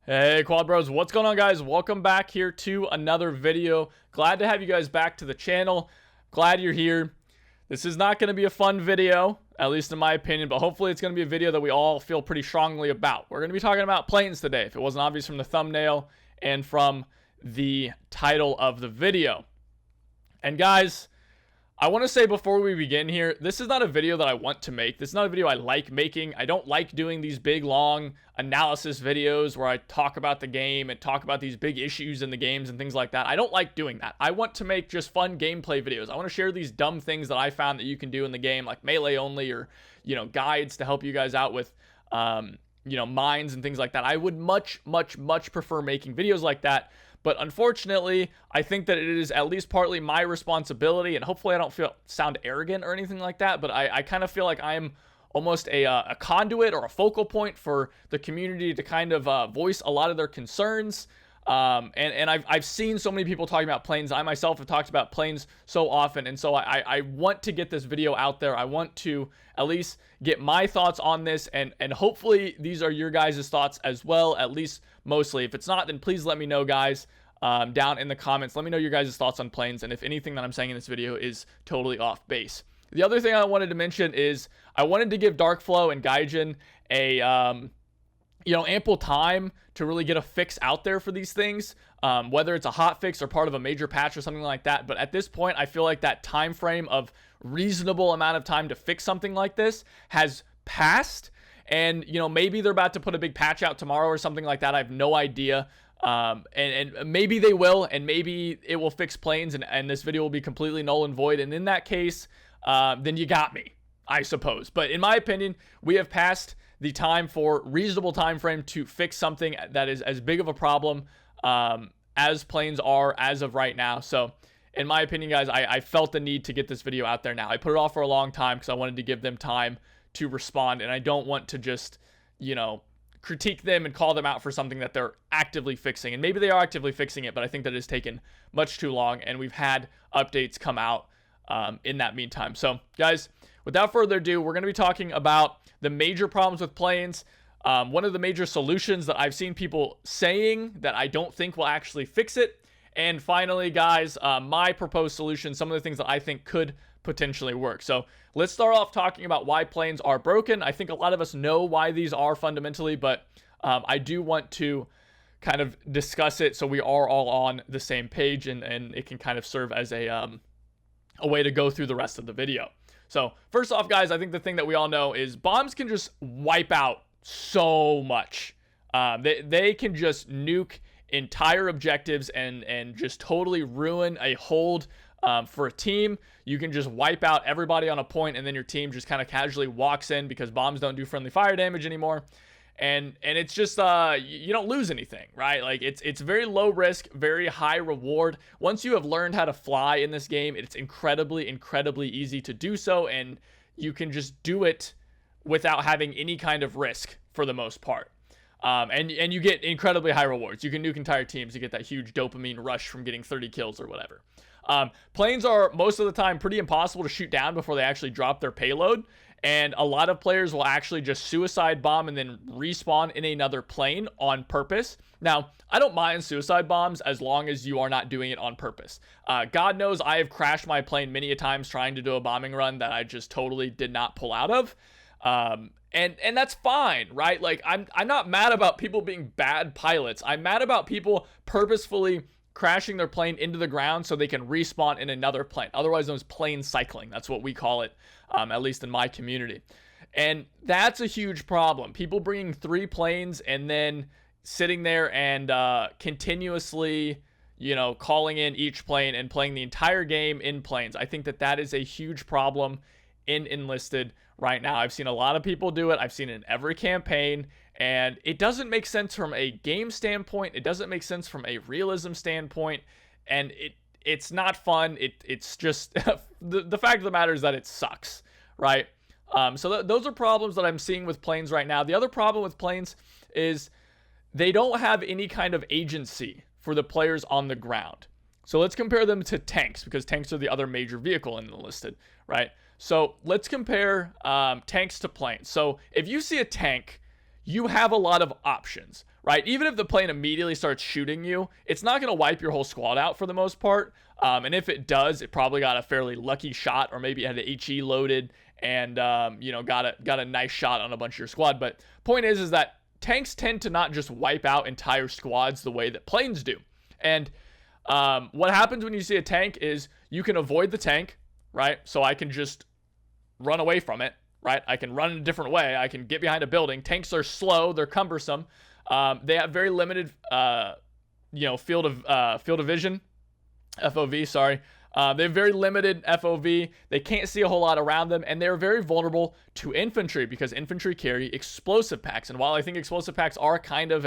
Hey Quad Bros, what's going on guys? Welcome back here to another video. Glad to have you guys back to the channel. Glad you're here. This is not going to be a fun video, at least in my opinion, but hopefully it's going to be a video that we all feel pretty strongly about. We're going to be talking about planes today, if it wasn't obvious from the thumbnail and from the title of the video. And guys, I want to say before we begin here, this is not a video that I want to make. This is not a video I like making. I don't like doing these big, long analysis videos where I talk about the game and talk about these big issues in the games and things like that. I don't like doing that. I want to make just fun gameplay videos. I want to share these dumb things that I found that you can do in the game, like melee only or, guides to help you guys out with, mines and things like that. I would much prefer making videos like that. But unfortunately, I think that it is at least partly my responsibility, and hopefully I don't sound arrogant or anything like that, but I kind of feel like I'm almost a conduit or a focal point for the community to kind of voice a lot of their concerns. And I've seen so many people talking about planes. I myself have talked about planes so often, and so I want to get this video out there. I want to at least get my thoughts on this, and hopefully these are your guys' thoughts as well, at least mostly. If it's not, then please let me know, guys, down in the comments. Let me know your guys' thoughts on planes, and if anything that I'm saying in this video is totally off base. The other thing I wanted to mention is I wanted to give Darkflow and Gaijin a ample time to really get a fix out there for these things, whether it's a hot fix or part of a major patch or something like that. But at this point, I feel like that time frame of reasonable amount of time to fix something like this has passed. And, maybe they're about to put a big patch out tomorrow or something like that. I have no idea. And maybe they will, and maybe it will fix planes, and this video will be completely null and void. And in that case, then you got me, I suppose. But in my opinion, we have passed the time for reasonable time frame to fix something that is as big of a problem as planes are as of right now. So in my opinion, guys, I felt the need to get this video out there now. I put it off for a long time because I wanted to give them time to respond, and I don't want to just, critique them and call them out for something that they're actively fixing. And maybe they are actively fixing it, but I think that it has taken much too long, and we've had updates come out in that meantime. So guys, without further ado, we're going to be talking about the major problems with planes. One of the major solutions that I've seen people saying that I don't think will actually fix it. And finally, guys, my proposed solution, some of the things that I think could potentially work. So let's start off talking about why planes are broken. I think a lot of us know why these are fundamentally, but I do want to kind of discuss it so we are all on the same page, and it can kind of serve as a way to go through the rest of the video. So first off, guys, I think the thing that we all know is bombs can just wipe out so much. They can just nuke entire objectives and just totally ruin a hold for a team. You can just wipe out everybody on a point, and then your team just kind of casually walks in because bombs don't do friendly fire damage anymore. And it's just you don't lose anything, right? Like it's very low risk, very high reward. Once you have learned how to fly in this game, it's incredibly easy to do so, and you can just do it without having any kind of risk for the most part. And you get incredibly high rewards. You can nuke entire teams. You get that huge dopamine rush from getting 30 kills or whatever. Planes are most of the time pretty impossible to shoot down before they actually drop their payload. And a lot of players will actually just suicide bomb and then respawn in another plane on purpose. Now, I don't mind suicide bombs as long as you are not doing it on purpose. God knows I have crashed my plane many a times trying to do a bombing run that I just totally did not pull out of. And that's fine, right? Like I'm not mad about people being bad pilots. I'm mad about people purposefully crashing their plane into the ground so they can respawn in another plane. Otherwise known as plane cycling. That's what we call it, at least in my community. And that's a huge problem. People bringing 3 planes and then sitting there and continuously, calling in each plane and playing the entire game in planes. I think that is a huge problem in Enlisted right now. I've seen a lot of people do it. I've seen it in every campaign, and it doesn't make sense from a game standpoint. It doesn't make sense from a realism standpoint, and it's not fun. It's just the fact of the matter is that it sucks, right? So those are problems that I'm seeing with planes right now. The other problem with planes is they don't have any kind of agency for the players on the ground. So let's compare them to tanks, because tanks are the other major vehicle in Enlisted, right? So let's compare tanks to planes. So if you see a tank, you have a lot of options, right? Even if the plane immediately starts shooting you, it's not going to wipe your whole squad out for the most part. And if it does, it probably got a fairly lucky shot, or maybe it had the HE loaded and, got a nice shot on a bunch of your squad. But point is that tanks tend to not just wipe out entire squads the way that planes do. And what happens when you see a tank is you can avoid the tank, right? So I can just run away from it, right? I can run in a different way. I can get behind a building. Tanks are slow. They're cumbersome. They have very limited, field of vision, FOV, sorry. They have very limited FOV. They can't see a whole lot around them, and they're very vulnerable to infantry because infantry carry explosive packs. And while I think explosive packs are kind of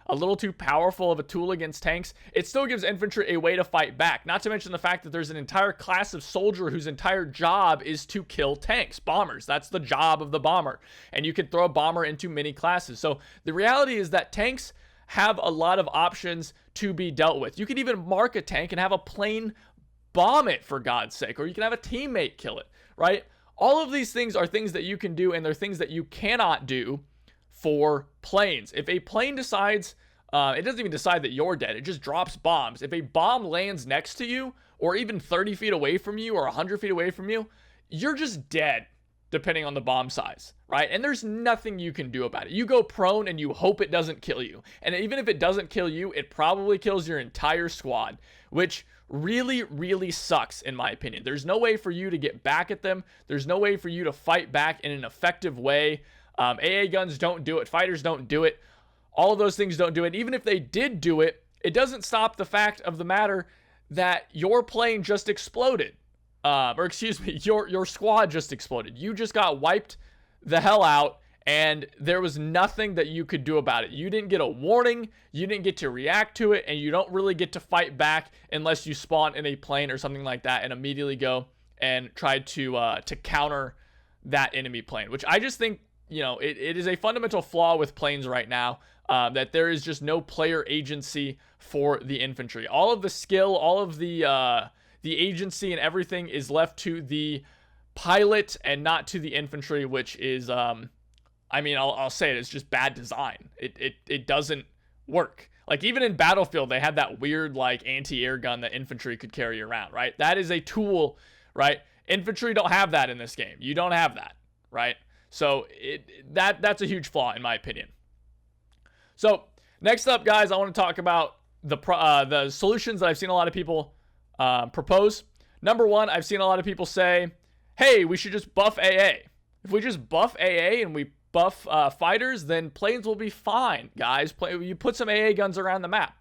a little too powerful of a tool against tanks, it still gives infantry a way to fight back. Not to mention the fact that there's an entire class of soldier whose entire job is to kill tanks, bombers. That's the job of the bomber. And you can throw a bomber into many classes. So the reality is that tanks have a lot of options to be dealt with. You could even mark a tank and have a plane bomb it, for God's sake, or you can have a teammate kill it, right? All of these things are things that you can do, and they're things that you cannot do for planes. If a plane decides, it doesn't even decide that you're dead, it just drops bombs. If a bomb lands next to you, or even 30 feet away from you, or 100 feet away from you, you're just dead, depending on the bomb size, right? And there's nothing you can do about it. You go prone and you hope it doesn't kill you. And even if it doesn't kill you, it probably kills your entire squad, which really, really sucks, in my opinion. There's no way for you to get back at them. There's no way for you to fight back in an effective way. AA guns don't do it. Fighters don't do it. All of those things don't do it. Even if they did do it, it doesn't stop the fact of the matter that your plane just exploded. Your squad just exploded. You just got wiped the hell out, and there was nothing that you could do about it. You didn't get a warning, you didn't get to react to it, and you don't really get to fight back unless you spawn in a plane or something like that and immediately go and try to counter that enemy plane, which I just think, it is a fundamental flaw with planes right now, that there is just no player agency for the infantry. All of the skill, all of the agency and everything is left to the pilot and not to the infantry, which is, I'll say it's just bad design. It doesn't work. Like, even in Battlefield, they had that weird, anti-air gun that infantry could carry around, right? That is a tool, right? Infantry don't have that in this game. You don't have that, right? So that's a huge flaw, in my opinion. So next up, guys, I want to talk about the solutions that I've seen a lot of people propose. Number one, I've seen a lot of people say, hey, we should just buff AA. If we just buff AA and we buff fighters, then planes will be fine, guys. You put some AA guns around the map.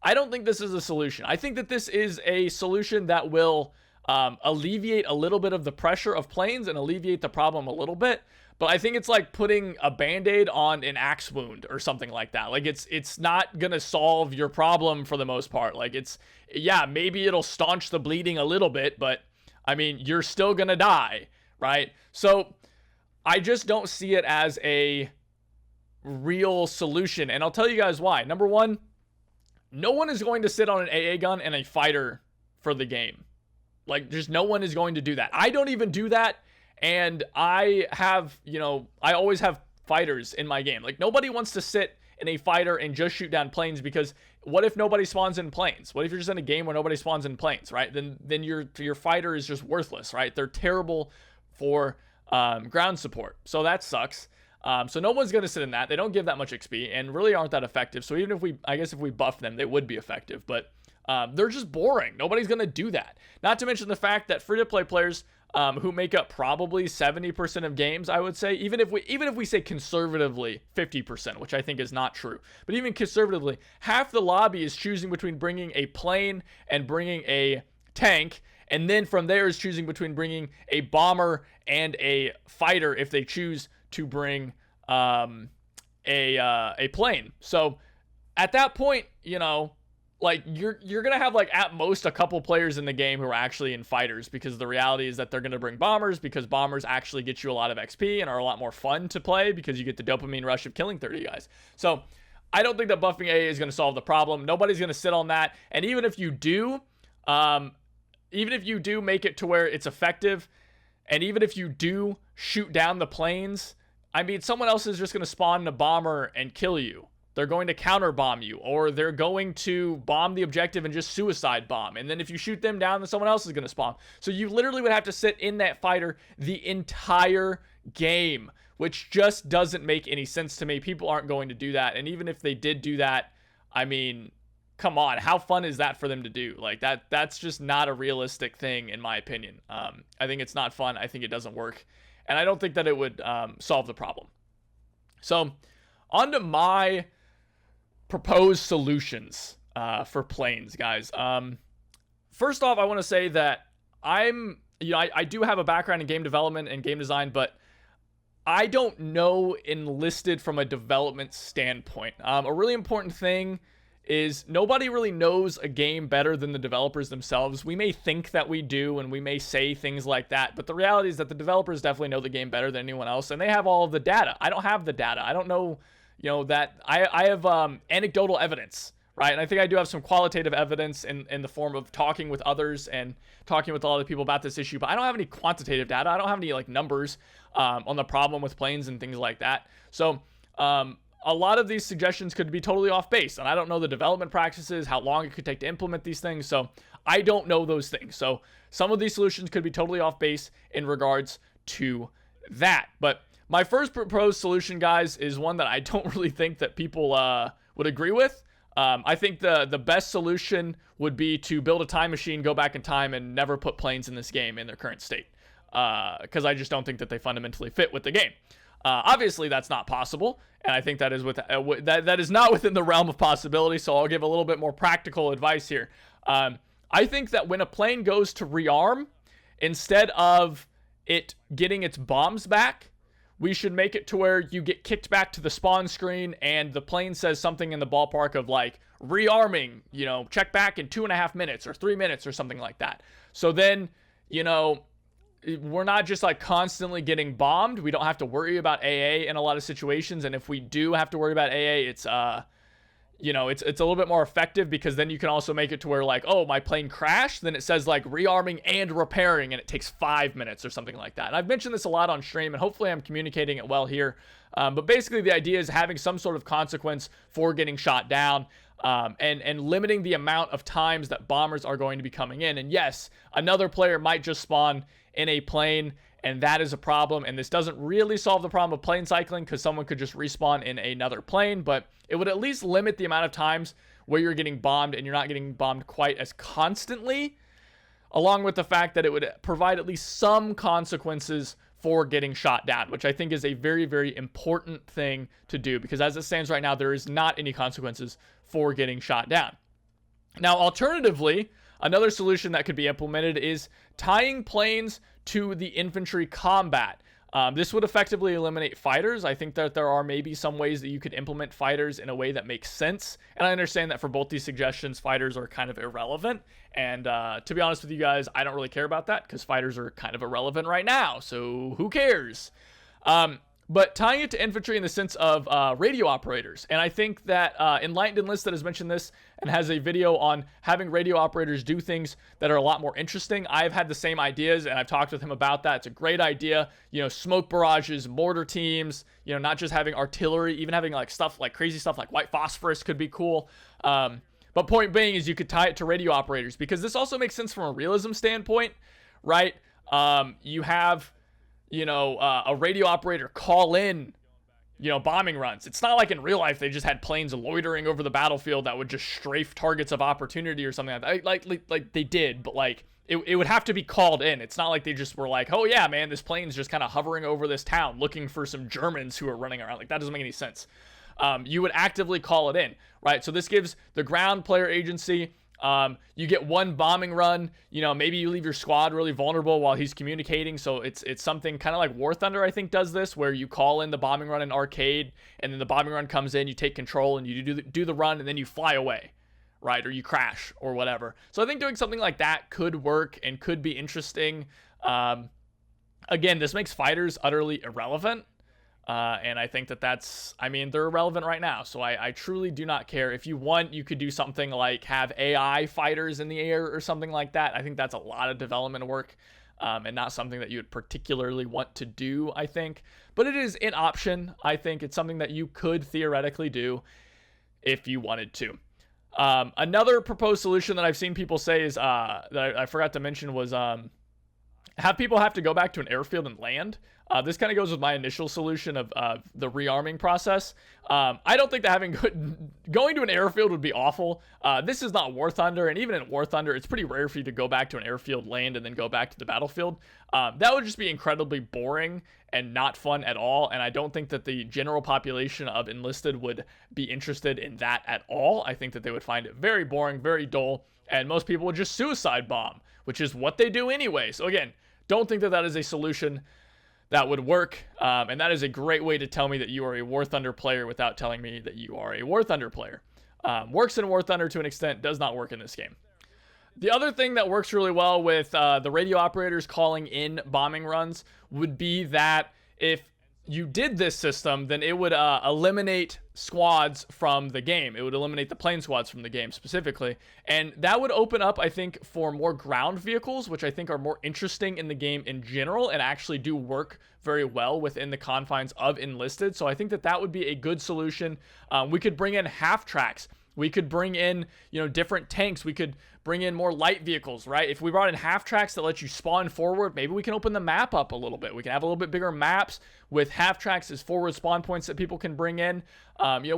I don't think this is a solution. I think that this is a solution that will alleviate a little bit of the pressure of planes and alleviate the problem a little bit. But I think it's like putting a Band-Aid on an axe wound or something like that. Like, it's not going to solve your problem for the most part. Like, maybe it'll staunch the bleeding a little bit, but you're still going to die, right? So I just don't see it as a real solution. And I'll tell you guys why. Number one, no one is going to sit on an AA gun and a fighter for the game. Like, just no one is going to do that. I don't even do that. And I have, I always have fighters in my game. Like, nobody wants to sit in a fighter and just shoot down planes, because what if nobody spawns in planes? What if you're just in a game where nobody spawns in planes, right? Then your fighter is just worthless, right? They're terrible for ground support. So that sucks. So no one's going to sit in that. They don't give that much XP and really aren't that effective. So even if we buff them, they would be effective, but they're just boring. Nobody's going to do that. Not to mention the fact that free-to-play players who make up probably 70% of games, I would say, even if we say conservatively 50%, which I think is not true, but even conservatively, half the lobby is choosing between bringing a plane and bringing a tank, and then from there is choosing between bringing a bomber and a fighter if they choose to bring a plane. So at that point, you're gonna have at most a couple players in the game who are actually in fighters, because the reality is that they're gonna bring bombers, because bombers actually get you a lot of XP and are a lot more fun to play because you get the dopamine rush of killing 30 guys. So I don't think that buffing AA is gonna solve the problem. Nobody's gonna sit on that. And even if you do make it to where it's effective, and even if you do shoot down the planes, someone else is just gonna spawn in a bomber and kill you. they're going to counter bomb you, or they're going to bomb the objective and just suicide bomb. And then if you shoot them down, then someone else is going to spawn. So you literally would have to sit in that fighter the entire game, which just doesn't make any sense to me. People aren't going to do that. And even if they did do that, I mean, come on, how fun is that for them to do? Like that's just not a realistic thing, in my opinion. I think it's not fun. I think it doesn't work. And I don't think that it would solve the problem. So on to my proposed solutions for planes, guys. First off, I want to say that I do have a background in game development and game design, but I don't know enlisted from a development standpoint. A really important thing is nobody really knows a game better than the developers themselves. We may think that we do, and we may say things like that, but the reality is that the developers definitely know the game better than anyone else, and they have all of the data. I don't have the data. I don't know, that I have anecdotal evidence, right? And I think I do have some qualitative evidence in the form of talking with others and talking with a lot of people about this issue, but I don't have any quantitative data. I don't have any numbers on the problem with planes and things like that. So, a lot of these suggestions could be totally off base, and I don't know the development practices, how long it could take to implement these things, so I don't know those things. So some of these solutions could be totally off base in regards to that. But my first proposed solution, guys, is one that I don't really think that people would agree with. I think the best solution would be to build a time machine, go back in time, and never put planes in this game in their current state, because I just don't think that they fundamentally fit with the game. Obviously, that's not possible, and I think that is that is not within the realm of possibility, so I'll give a little bit more practical advice here. I think that when a plane goes to rearm, instead of it getting its bombs back, we should make it to where you get kicked back to the spawn screen, and the plane says something in the ballpark of rearming, check back in 2.5 minutes or 3 minutes or something like that. So then, we're not just constantly getting bombed. We don't have to worry about AA in a lot of situations. And if we do have to worry about AA, it's a little bit more effective, because then you can also make it to where oh, my plane crashed. Then it says rearming and repairing, and it takes 5 minutes or something like that. And I've mentioned this a lot on stream, and hopefully I'm communicating it well here. But basically the idea is having some sort of consequence for getting shot down. And limiting the amount of times that bombers are going to be coming in. And yes, another player might just spawn in a plane, and that is a problem. And this doesn't really solve the problem of plane cycling, because someone could just respawn in another plane, but it would at least limit the amount of times where you're getting bombed, and you're not getting bombed quite as constantly, along with the fact that it would provide at least some consequences for getting shot down, which I think is a very, very important thing to do, because as it stands right now, there is not any consequences for getting shot down. Now, alternatively, another solution that could be implemented is tying planes to the infantry combat. This would effectively eliminate fighters. I think that there are maybe some ways that you could implement fighters in a way that makes sense. And I understand that for both these suggestions, fighters are kind of irrelevant. And to be honest with you guys, I don't really care about that, because fighters are kind of irrelevant right now. So who cares? But tying it to infantry in the sense of radio operators. And I think that Enlightened Enlisted has mentioned this and has a video on having radio operators do things that are a lot more interesting. I've had the same ideas, and I've talked with him about that. It's a great idea. Smoke barrages, mortar teams, not just having artillery, even having crazy stuff like white phosphorus could be cool. But point being is you could tie it to radio operators, because this also makes sense from a realism standpoint, right? You have a radio operator call in, bombing runs. It's not like in real life they just had planes loitering over the battlefield that would just strafe targets of opportunity or something like that. Like they did, but it would have to be called in. It's not like they just were oh yeah, man, this plane's just kind of hovering over this town looking for some Germans who are running around. That doesn't make any sense. You would actively call it in, right? So this gives the ground player agency. You get one bombing run, maybe you leave your squad really vulnerable while he's communicating. So it's something kind of like War Thunder, I think, does this, where you call in the bombing run in arcade, and then the bombing run comes in, you take control, and you do the run, and then you fly away, right? Or you crash or whatever. So I think doing something like that could work and could be interesting. Again, this makes fighters utterly irrelevant. And I think they're irrelevant right now. So I truly do not care. If you want, you could do something like have AI fighters in the air or something like that. I think that's a lot of development work, and not something that you would particularly want to do, I think. But it is an option. I think it's something that you could theoretically do. if you wanted to. Another proposed solution that I've seen people say is that I forgot to mention was have people have to go back to an airfield and land. This kind of goes with my initial solution of the rearming process. I don't think that going to an airfield would be awful. This is not War Thunder, and even in War Thunder, it's pretty rare for you to go back to an airfield, land, and then go back to the battlefield. That would just be incredibly boring and not fun at all, and I don't think that the general population of enlisted would be interested in that at all. I think that they would find it very boring, very dull, and most people would just suicide bomb, which is what they do anyway. So again, don't think that that is a solution that would work, and that is a great way to tell me that you are a War Thunder player without telling me that you are a War Thunder player. Works in War Thunder to an extent, does not work in this game. The other thing that works really well with the radio operators calling in bombing runs would be that if you did this system, then it would eliminate squads from the game. It would eliminate the plane squads from the game specifically. And that would open up, I think, for more ground vehicles, which I think are more interesting in the game in general and actually do work very well within the confines of Enlisted. So I think that that would be a good solution. We could bring in half tracks. We could bring in, different tanks. We could bring in more light vehicles, right? If we brought in half tracks that let you spawn forward, maybe we can open the map up a little bit. We can have a little bit bigger maps with half tracks as forward spawn points that people can bring in.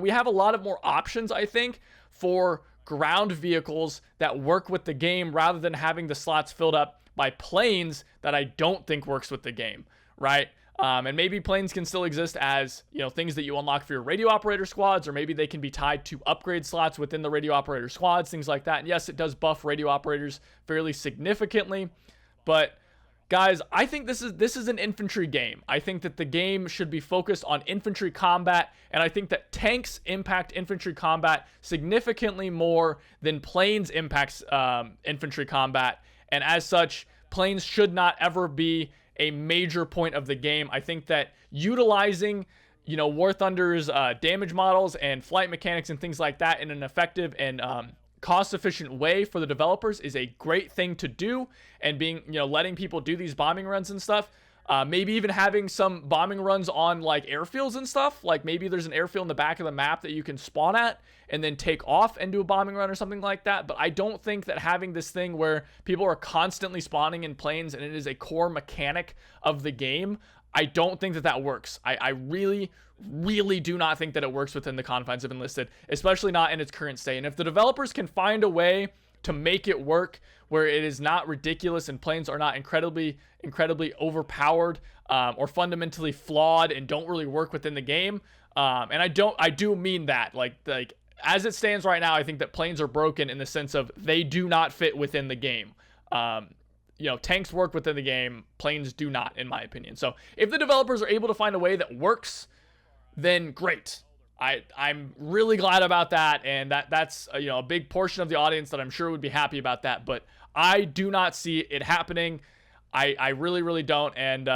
We have a lot of more options, I think, for ground vehicles that work with the game rather than having the slots filled up by planes that I don't think works with the game, right? And maybe planes can still exist as, things that you unlock for your radio operator squads, or maybe they can be tied to upgrade slots within the radio operator squads, things like that. And yes, it does buff radio operators fairly significantly, but guys, I think this is an infantry game. I think that the game should be focused on infantry combat, and I think that tanks impact infantry combat significantly more than planes impacts infantry combat, and as such, planes should not ever be a major point of the game. I think that utilizing, War Thunder's damage models and flight mechanics and things like that in an effective and cost-efficient way for the developers is a great thing to do. And letting people do these bombing runs and stuff. Maybe even having some bombing runs on like airfields and stuff. Like maybe there's an airfield in the back of the map that you can spawn at and then take off and do a bombing run or something like that. But I don't think that having this thing where people are constantly spawning in planes and it is a core mechanic of the game, I don't think that that works. I really, really do not think that it works within the confines of Enlisted, especially not in its current state. And if the developers can find a way to make it work where it is not ridiculous and planes are not incredibly overpowered or fundamentally flawed and don't really work within the game, and I do mean that like as it stands right now, I think that planes are broken in the sense of they do not fit within the game. Tanks work within the game, planes do not, in my opinion. So if the developers are able to find a way that works, then great. I'm really glad about that, and that's a big portion of the audience that I'm sure would be happy about that, but I do not see it happening. I really, really don't, and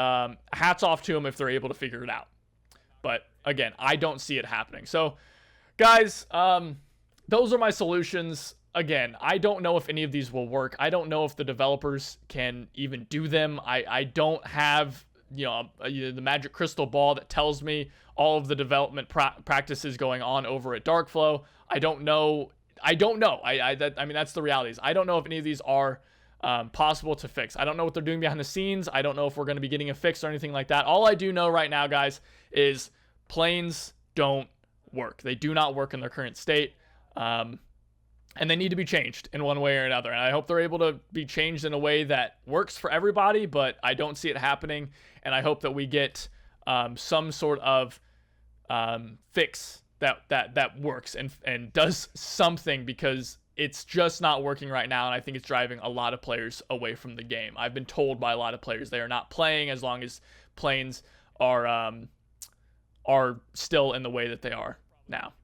hats off to them if they're able to figure it out. But again, I don't see it happening. So guys, those are my solutions. Again, I don't know if any of these will work. I don't know if the developers can even do them. I don't have the magic crystal ball that tells me all of the development practices going on over at Darkflow. I don't know. I mean, that's the reality. I don't know if any of these are possible to fix. I don't know what they're doing behind the scenes. I don't know if we're going to be getting a fix or anything like that. All I do know right now, guys, is planes don't work. They do not work in their current state. And they need to be changed in one way or another. And I hope they're able to be changed in a way that works for everybody, but I don't see it happening. And I hope that we get some sort of fix that works and does something, because it's just not working right now. And I think it's driving a lot of players away from the game. I've been told by a lot of players they are not playing as long as planes are still in the way that they are now.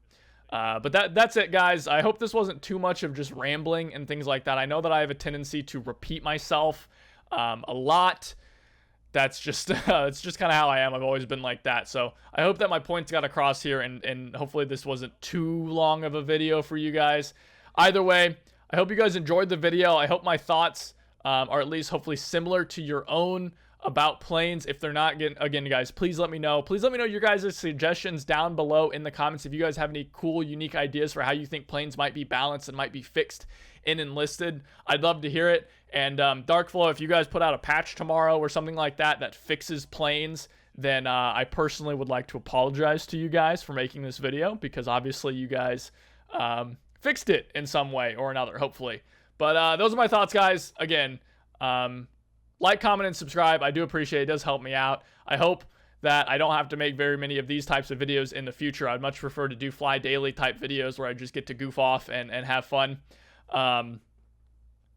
But that's it, guys. I hope this wasn't too much of just rambling and things like that. I know that I have a tendency to repeat myself a lot. That's just it's just kind of how I am. I've always been like that. So I hope that my points got across here, and hopefully this wasn't too long of a video for you guys. Either way, I hope you guys enjoyed the video. I hope my thoughts are at least hopefully similar to your own about planes. If they're not, again, guys, please let me know. Please let me know your guys' suggestions down below in the comments. If you guys have any cool, unique ideas for how you think planes might be balanced and might be fixed in Enlisted, I'd love to hear it. And Darkflow, if you guys put out a patch tomorrow or something like that fixes planes, then I personally would like to apologize to you guys for making this video, because obviously you guys fixed it in some way or another, hopefully. But those are my thoughts, guys. Again, like, comment, and subscribe. I do appreciate it. It does help me out. I hope that I don't have to make very many of these types of videos in the future. I'd much prefer to do fly daily type videos where I just get to goof off and have fun.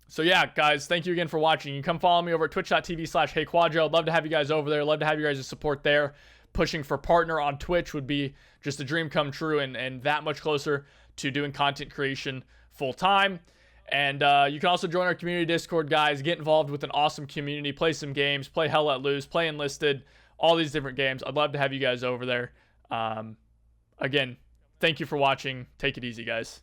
So yeah, guys, thank you again for watching. You can come follow me over at twitch.tv/HeyQuadro. I'd love to have you guys over there. Love to have you guys' support there. Pushing for partner on Twitch would be just a dream come true, and that much closer to doing content creation full time. And you can also join our community Discord, guys. Get involved with an awesome community. Play some games. Play Hell Let Loose. Play Enlisted. All these different games. I'd love to have you guys over there. Again, thank you for watching. Take it easy, guys.